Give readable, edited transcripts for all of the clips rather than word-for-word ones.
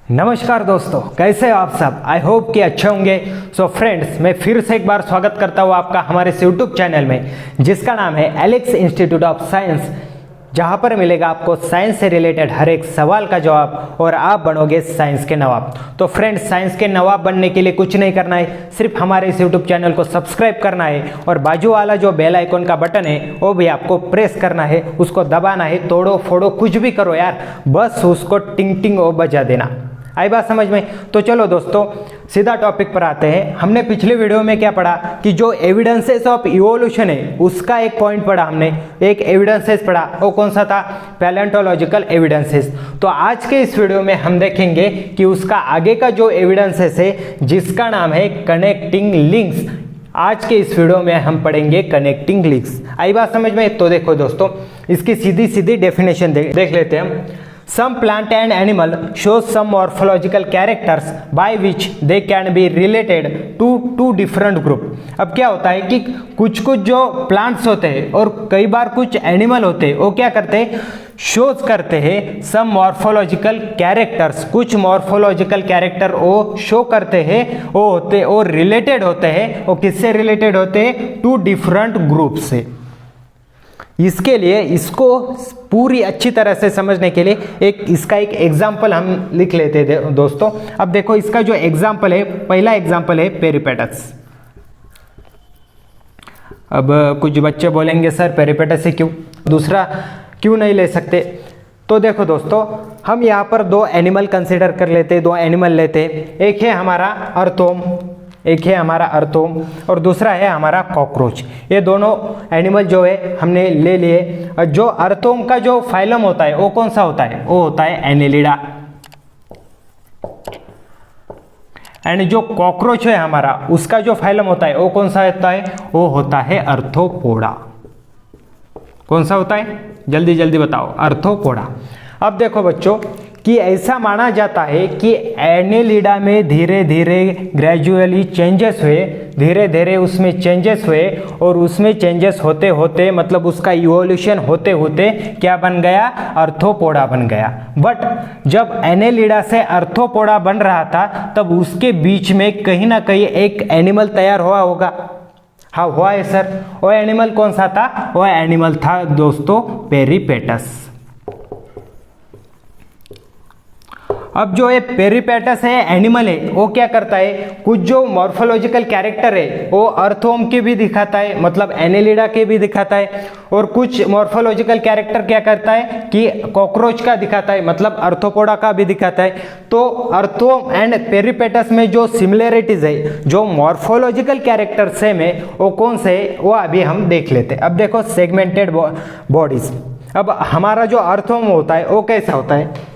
नमस्कार दोस्तों, कैसे हो आप सब। आई होप कि अच्छे होंगे। सो फ्रेंड्स, मैं फिर से एक बार स्वागत करता हूँ आपका हमारे यूट्यूब चैनल में, जिसका नाम है एलेक्स इंस्टीट्यूट ऑफ साइंस, जहाँ पर मिलेगा आपको साइंस से रिलेटेड हर एक सवाल का जवाब और आप बनोगे साइंस के नवाब। तो फ्रेंड्स, साइंस के नवाब बनने के लिए कुछ नहीं करना है, सिर्फ हमारे इस यूट्यूब चैनल को सब्सक्राइब करना है और बाजू वाला जो बेल आइकन का बटन है वो भी आपको प्रेस करना है, उसको दबाना है। तोड़ो फोड़ो कुछ भी करो यार, बस उसको टिंग टिंग ओ बजा देना। आई बात समझ में? तो चलो दोस्तों, सीधा टॉपिक पर आते हैं। हमने पिछले वीडियो में क्या पढ़ा कि जो एविडेंसेस ऑफ इवोल्यूशन है उसका एक पॉइंट पढ़ा हमने, एक एविडेंसेस पढ़ा। वो कौन सा था? Palaeontological evidences. तो आज के इस वीडियो में हम देखेंगे कि उसका आगे का जो एविडेंसेस है, जिसका नाम है कनेक्टिंग लिंक्स। आज के इस वीडियो में हम पढ़ेंगे कनेक्टिंग लिंक्स। आई बात समझ में? तो देखो दोस्तों, इसकी सीधी सीधी डेफिनेशन देख लेते हैं हम। Some plant and animal shows some morphological characters by which they can be related to two different group। अब क्या होता है कि कुछ जो प्लांट्स होते हैं और कई बार कुछ एनिमल होते हैं, वो क्या करते हैं? शोज करते हैं सम मॉर्फोलॉजिकल कैरेक्टर्स। कुछ मॉर्फोलॉजिकल कैरेक्टर वो शो करते हैं, वो होते और रिलेटेड होते हैं। वो किससे रिलेटेड होते हैं? टू डिफरेंट ग्रुप से। इसके लिए इसको पूरी अच्छी तरह से समझने के लिए इसका एक एग्जाम्पल हम लिख लेते हैं दोस्तों। अब देखो, इसका जो एग्जाम्पल है, पहला एग्जाम्पल है पेरिपेटस। अब कुछ बच्चे बोलेंगे सर पेरिपेटस से क्यों, दूसरा क्यों नहीं ले सकते? तो देखो दोस्तों, हम यहाँ पर दो एनिमल कंसिडर कर लेते हैं, दो एनिमल लेते हैं। एक है हमारा अर्थोम, एक है हमारा अर्थोम और दूसरा है हमारा कॉकरोच। ये दोनों एनिमल जो है हमने ले लिए। जो अर्थोम का जो फाइलम होता है वो कौन सा होता है? वो होता है एनेलिडा। एंड जो कॉकरोच है हमारा, उसका जो फाइलम होता है वो कौन सा होता है? वो होता है अर्थोपोडा। कौन सा होता है? जल्दी जल्दी बताओ। अर्थोपोडा। अब देखो बच्चों कि ऐसा माना जाता है कि एनेलिडा में धीरे धीरे ग्रेजुअली चेंजेस हुए, धीरे धीरे उसमें चेंजेस हुए और उसमें चेंजेस होते होते, मतलब उसका इवोल्यूशन होते होते क्या बन गया? अर्थोपोडा बन गया। बट जब एनेलिडा से अर्थोपोडा बन रहा था, तब उसके बीच में कहीं ना कहीं एक एनिमल तैयार हुआ होगा। हाँ, हुआ है सर। वो एनिमल कौन सा था? वो एनिमल था दोस्तों पेरिपेटस। अब जो ये पेरिपेटस है एनिमल है, वो क्या करता है? कुछ जो मॉर्फोलॉजिकल कैरेक्टर है वो अर्थोम के भी दिखाता है, मतलब एनेलिडा के भी दिखाता है। और कुछ मॉर्फोलॉजिकल कैरेक्टर क्या करता है कि कॉकरोच का दिखाता है, मतलब अर्थोपोडा का भी दिखाता है। तो अर्थोम एंड पेरिपेटस में जो सिमिलरिटीज है, जो मॉर्फोलॉजिकल कैरेक्टर सेम है, वो कौन से है वो अभी हम देख लेते हैं। अब देखो, सेगमेंटेड बॉडीज। अब हमारा जो अर्थोम होता है वो कैसा होता है?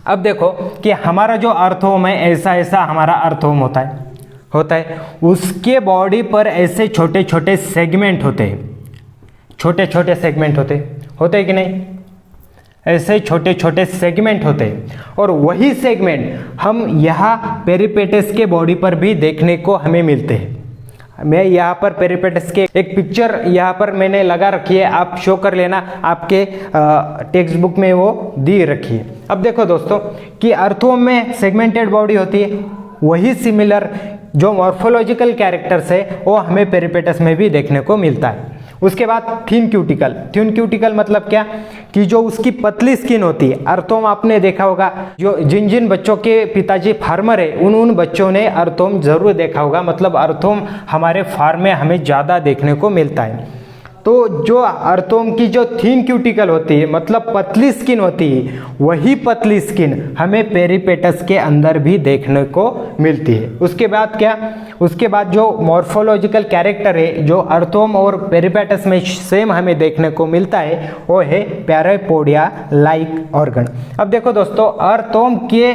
अब देखो कि हमारा जो अर्थोम है, ऐसा ऐसा हमारा अर्थोम होता है। उसके बॉडी पर ऐसे छोटे छोटे सेगमेंट होते हैं, छोटे छोटे सेगमेंट होते कि नहीं? ऐसे छोटे छोटे सेगमेंट होते हैं। और वही सेगमेंट हम यहाँ पेरिपेटस के बॉडी पर भी देखने को हमें मिलते हैं। मैं यहाँ पर पेरिपेटस के एक पिक्चर यहाँ पर मैंने लगा रखी है, आप शो कर लेना, आपके टेक्स्ट बुक में वो दी रखी है। अब देखो दोस्तों कि अर्थोम में सेगमेंटेड बॉडी होती है, वही सिमिलर जो मॉर्फोलॉजिकल कैरेक्टर्स है वो हमें पेरिपेटस में भी देखने को मिलता है। उसके बाद थिन क्यूटिकल। थिन क्यूटिकल मतलब क्या? कि जो उसकी पतली स्किन होती है। अर्थोम आपने देखा होगा, जो जिन बच्चों के पिताजी फार्मर है उन बच्चों ने अर्थोम जरूर देखा होगा, मतलब अर्थोम हमारे फार्म में हमें ज़्यादा देखने को मिलता है। तो जो अर्थोम की जो थिन क्यूटिकल होती है, मतलब पतली स्किन होती है, वही पतली स्किन हमें पेरिपेटस के अंदर भी देखने को मिलती है। उसके बाद क्या? उसके बाद जो मॉर्फोलॉजिकल कैरेक्टर है, जो अर्थोम और पेरिपेटस में सेम हमें देखने को मिलता है, वो है पैरापोडिया लाइक ऑर्गन। अब देखो दोस्तों, अर्थोम के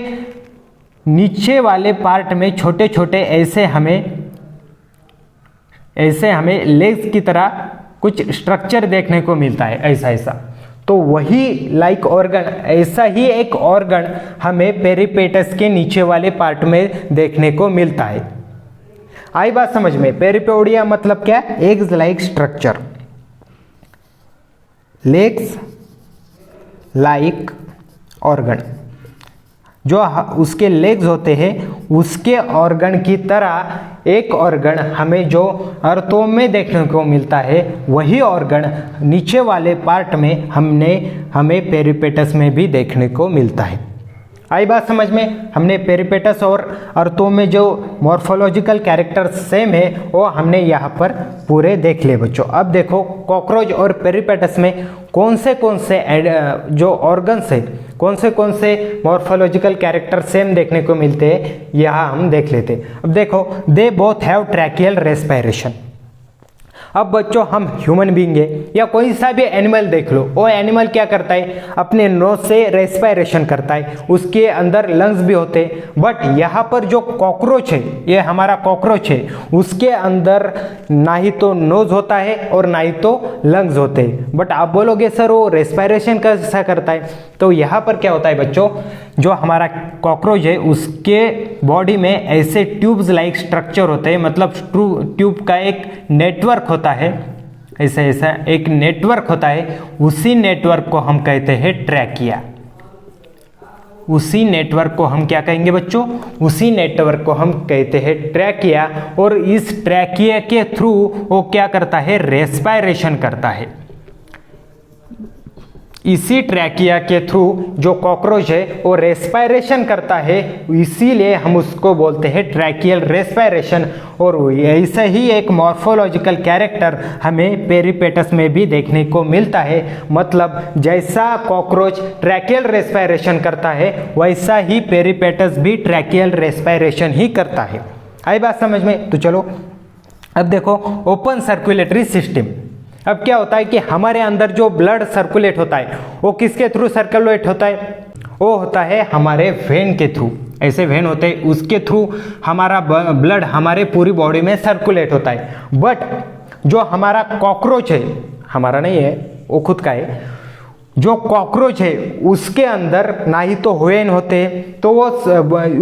नीचे वाले पार्ट में छोटे छोटे ऐसे हमें लेग्स की तरह कुछ स्ट्रक्चर देखने को मिलता है, ऐसा। तो वही लाइक ऑर्गन, ऐसा ही एक ऑर्गन हमें पेरिपेटस के नीचे वाले पार्ट में देखने को मिलता है। आई बात समझ में? पेरिपोडिया मतलब क्या? Eggs like structure. Legs like organ, जो उसके लेग्स होते हैं उसके ऑर्गन की तरह एक ऑर्गन हमें जो अर्थों में देखने को मिलता है वही ऑर्गन नीचे वाले पार्ट में हमें पेरिपेटस में भी देखने को मिलता है। आई बात समझ में? हमने पेरिपेटस और अर्थों में जो मॉर्फोलॉजिकल कैरेक्टर्स सेम है वो हमने यहाँ पर पूरे देख लिए बच्चों। अब देखो कॉकरोच और पेरिपेटस में कौन से जो ऑर्गन्स है, कौन से मॉर्फोलॉजिकल कैरेक्टर सेम देखने को मिलते हैं यहाँ हम देख लेते। अब देखो they both have tracheal respiration. अब बच्चों हम ह्यूमन बीइंग है या कोई सा भी एनिमल देख लो, वो एनिमल क्या करता है, अपने नोज से रेस्पिरेशन करता है, उसके अंदर लंग्स भी होते हैं। बट यहाँ पर जो कॉकरोच है, ये हमारा कॉकरोच है, उसके अंदर ना ही तो नोज होता है और ना ही तो लंग्स होते हैं। बट आप बोलोगे सर वो रेस्पिरेशन कैसा करता है, तो यहाँ पर क्या होता है बच्चों, जो हमारा कॉकरोच है उसके बॉडी में ऐसे ट्यूब्स लाइक स्ट्रक्चर होते हैं, मतलब ट्यूब का एक नेटवर्क होता है, ऐसा एक नेटवर्क होता है। उसी नेटवर्क को हम कहते हैं ट्रैकिया। उसी नेटवर्क को हम क्या कहेंगे बच्चों, उसी नेटवर्क को हम कहते हैं ट्रैकिया। और इस ट्रैकिया के थ्रू वो क्या करता है, रेस्पिरेशन करता है। इसी ट्रैकिया के थ्रू जो कॉकरोच है वो रेस्पिरेशन करता है, इसीलिए हम उसको बोलते हैं ट्रैकियल रेस्पिरेशन। और ऐसा ही एक मॉर्फोलॉजिकल कैरेक्टर हमें पेरिपेटस में भी देखने को मिलता है। मतलब जैसा कॉकरोच ट्रैकियल रेस्पिरेशन करता है वैसा ही पेरिपेटस भी ट्रैकियल रेस्पिरेशन ही करता है। आई बात समझ में? तो चलो अब देखो ओपन सर्कुलेटरी सिस्टम। अब क्या होता है कि हमारे अंदर जो ब्लड सर्कुलेट होता है वो किसके थ्रू सर्कुलेट होता है, वो होता है हमारे वेन के थ्रू। ऐसे वेन होते हैं उसके थ्रू हमारा ब्लड हमारे पूरी बॉडी में सर्कुलेट होता है। बट जो हमारा कॉकरोच है, हमारा नहीं है वो खुद का है, जो कॉकरोच है उसके अंदर ना ही तो वेन होते, तो वो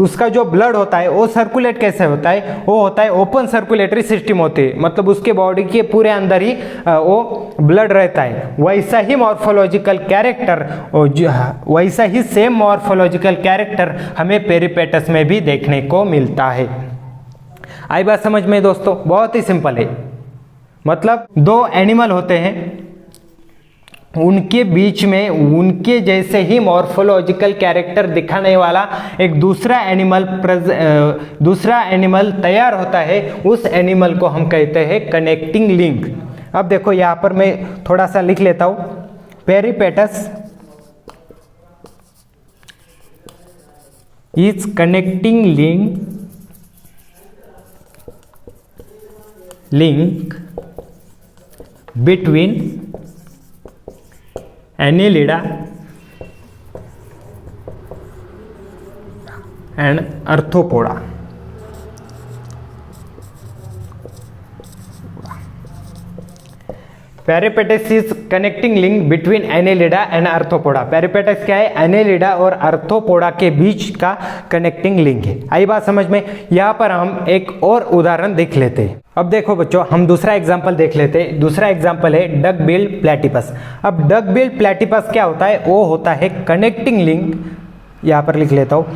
उसका जो ब्लड होता है वो सर्कुलेट कैसे होता है, वो होता है ओपन सर्कुलेटरी सिस्टम होती है। मतलब उसके बॉडी के पूरे अंदर ही वो ब्लड रहता है। वैसा ही मॉर्फोलॉजिकल कैरेक्टर, वैसा ही सेम मॉर्फोलॉजिकल कैरेक्टर हमें पेरिपेटस में भी देखने को मिलता है। आई बात समझ में दोस्तों? बहुत ही सिंपल है। मतलब दो एनिमल होते हैं, उनके बीच में उनके जैसे ही मॉर्फोलॉजिकल कैरेक्टर दिखाने वाला एक दूसरा एनिमल तैयार होता है। उस एनिमल को हम कहते हैं कनेक्टिंग लिंक। अब देखो यहाँ पर मैं थोड़ा सा लिख लेता हूँ। Peripatus is connecting link between Annelida and Arthropoda. Peripatus is connecting link between Annelida and Arthropoda. Peripatus क्या है, एनेलिडा और आर्थ्रोपोडा के बीच का कनेक्टिंग लिंक है। आई बात समझ में? यहाँ पर हम एक और उदाहरण देख लेते हैं। अब देखो बच्चों हम दूसरा एग्जाम्पल देख लेते हैं। दूसरा एग्जाम्पल है डक बिल्ड प्लेटिपस। अब डक बिल्ड प्लेटिपस क्या होता है, वो होता है कनेक्टिंग लिंक, यहाँ पर लिख लेता हूँ,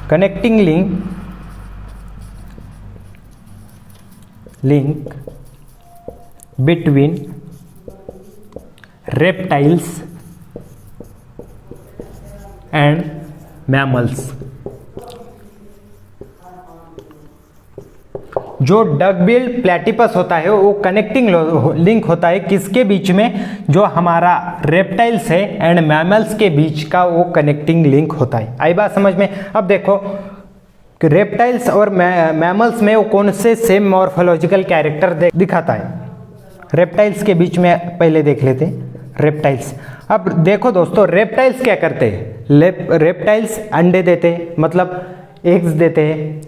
connecting link between reptiles and mammals। जो डकबिल प्लेटिपस होता है वो कनेक्टिंग लिंक होता है किसके बीच में, जो हमारा रेप्टाइल्स है एंड मैमल्स के बीच का वो कनेक्टिंग लिंक होता है। आई बात समझ में? अब देखो कि रेप्टाइल्स और मैमल्स में वो कौन से सेम मॉर्फोलॉजिकल कैरेक्टर दिखाता है। रेप्टाइल्स के बीच में पहले देख लेते हैं रेप्टाइल्स। अब देखो दोस्तों रेप्टाइल्स क्या करते हैं, रेप्टाइल्स अंडे देते हैं, मतलब एग्स देते हैं।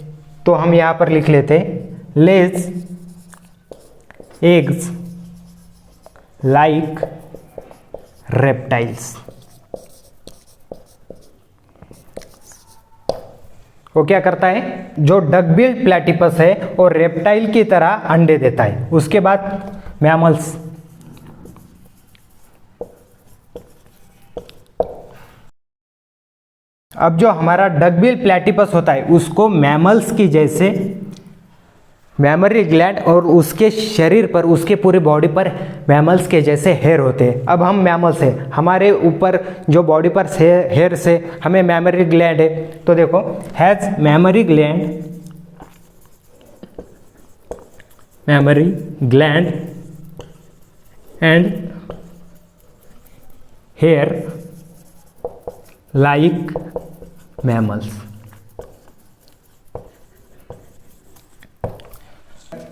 तो हम यहाँ पर लिख लेते हैं लेज एग्स लाइक रेप्टाइल्स। वो क्या करता है, जो डकबिल प्लेटिपस है वो रेप्टाइल की तरह अंडे देता है। उसके बाद मैमल्स अब जो हमारा डकबिल प्लेटिपस होता है उसको मैमल्स की जैसे मैमरी ग्लैंड और उसके शरीर पर, उसके पूरी बॉडी पर मैमल्स के जैसे हेयर होते हैं। अब हम मैमल्स हैं, हमारे ऊपर जो बॉडी पर हेयर से हमें मैमरी ग्लैंड है, तो देखो has mammary gland and hair like mammals.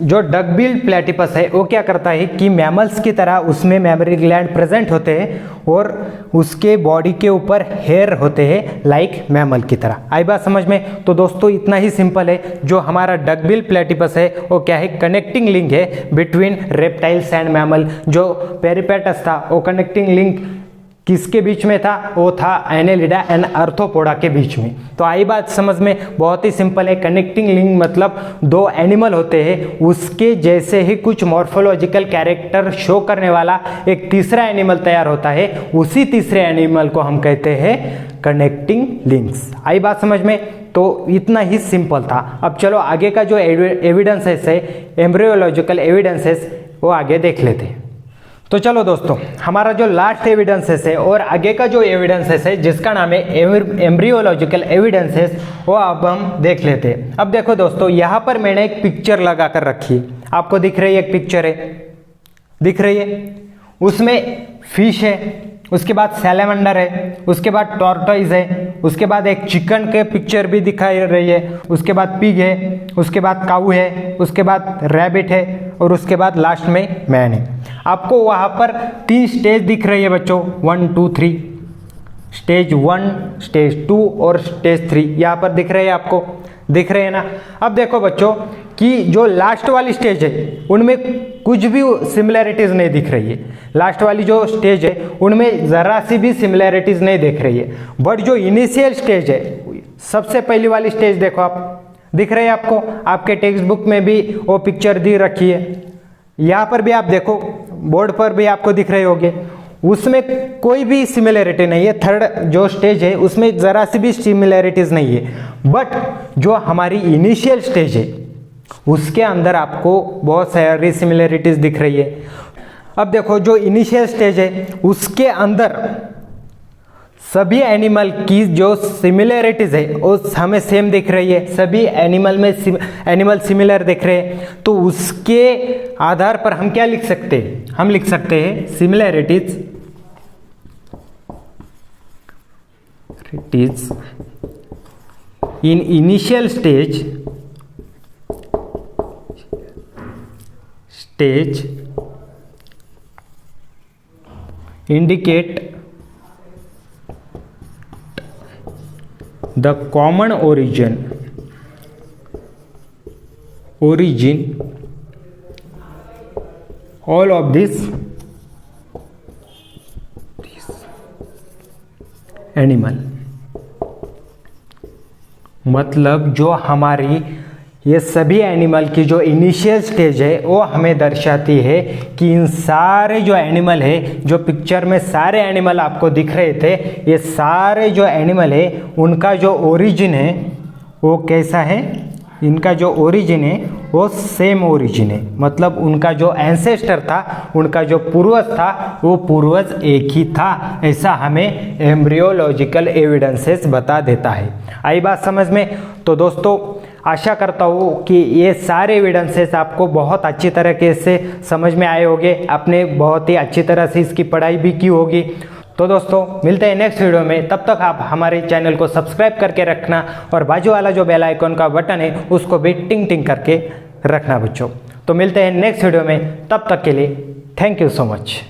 जो डकबिल प्लेटिपस है वो क्या करता है कि मैमल्स की तरह उसमें मैमरी ग्लैंड प्रेजेंट होते हैं और उसके बॉडी के ऊपर हेयर होते हैं लाइक मैमल की तरह। आई बात समझ में? तो दोस्तों इतना ही सिंपल है। जो हमारा डकबिल प्लेटिपस है वो क्या है, कनेक्टिंग लिंक है बिटवीन रेप्टाइल्स एंड मैमल। जो पेरिपेटस था वो कनेक्टिंग लिंक किसके बीच में था? वो था एनेलिडा एंड आर्थ्रोपोडा के बीच में। तो आई बात समझ में? बहुत ही सिंपल है। कनेक्टिंग लिंक मतलब दो एनिमल होते हैं, उसके जैसे ही कुछ मॉर्फोलॉजिकल कैरेक्टर शो करने वाला एक तीसरा एनिमल तैयार होता है, उसी तीसरे एनिमल को हम कहते हैं कनेक्टिंग लिंक्स। आई बात समझ में? तो इतना ही सिंपल था। अब चलो आगे का जो एविडेंसेस है, एम्ब्रियोलॉजिकल एविडेंसेस, वो आगे देख लेते हैं। तो चलो दोस्तों, हमारा जो लास्ट एविडेंसेस है और आगे का जो एविडेंसेस है जिसका नाम है एम्ब्रियोलॉजिकल एविडेंसेस, वो अब हम देख लेते हैं। अब देखो दोस्तों, यहाँ पर मैंने एक पिक्चर लगा कर रखी है, आपको दिख रही है? एक पिक्चर है, दिख रही है? उसमें फिश है, उसके बाद सैलेमंडर है, उसके बाद टॉर्टोइज है, उसके बाद एक चिकन के पिक्चर भी दिखाई रही है, उसके बाद पिग है, उसके बाद काऊ है, उसके बाद रैबिट है और उसके बाद लास्ट में मैन है। आपको वहाँ पर 3 स्टेज दिख रही है बच्चों, 1 2 3, स्टेज 1, स्टेज 2 और स्टेज 3 यहाँ पर दिख रहे हैं, आपको दिख रहे हैं ना? अब देखो बच्चों कि जो लास्ट वाली स्टेज है उनमें कुछ भी सिमिलैरिटीज नहीं दिख रही है। लास्ट वाली जो स्टेज है उनमें ज़रा सी भी सिमिलैरिटीज नहीं दिख रही है। बट जो इनिशियल स्टेज है, सबसे पहली वाली स्टेज देखो आप, दिख रही है आपको? आपके टेक्स्ट बुक में भी वो पिक्चर दी रखी है, यहाँ पर भी आप देखो, बोर्ड पर भी आपको दिख रहे होंगे। उसमें कोई भी सिमिलैरिटी नहीं है। थर्ड जो स्टेज है उसमें ज़रा सी भी सिमिलैरिटीज नहीं है। बट जो हमारी इनिशियल स्टेज है उसके अंदर आपको बहुत सारी सिमिलैरिटीज दिख रही है। अब देखो, जो इनिशियल स्टेज है उसके अंदर सभी एनिमल की जो सिमिलैरिटीज है वो हमें सेम दिख रही है। सभी एनिमल सिमिलर दिख रहे हैं। तो उसके आधार पर हम क्या लिख सकते हैं? हम लिख सकते हैं similarities in initial stage indicate the common origin all of this animal। मतलब जो हमारी ये सभी एनिमल की जो इनिशियल स्टेज है वो हमें दर्शाती है कि इन सारे जो एनिमल है, जो पिक्चर में सारे एनिमल आपको दिख रहे थे, ये सारे जो एनिमल है उनका जो ओरिजिन है वो कैसा है? इनका जो ओरिजिन है वो सेम ओरिजिन है। मतलब उनका जो एंसेस्टर था, उनका जो पूर्वज था, वो पूर्वज एक ही था। ऐसा हमें एम्ब्रियोलॉजिकल एविडेंसेस बता देता है। आई बात समझ में? तो दोस्तों आशा करता हूँ कि ये सारे एविडेंसेस आपको बहुत अच्छी तरीके से समझ में आए होंगे। आपने बहुत ही अच्छी तरह से इसकी पढ़ाई भी की होगी। तो दोस्तों मिलते हैं नेक्स्ट वीडियो में। तब तक आप हमारे चैनल को सब्सक्राइब करके रखना और बाजू वाला जो बेल आइकन का बटन है उसको भी टिंग टिंग करके रखना बच्चों। तो मिलते हैं नेक्स्ट वीडियो में, तब तक के लिए थैंक यू सो मच।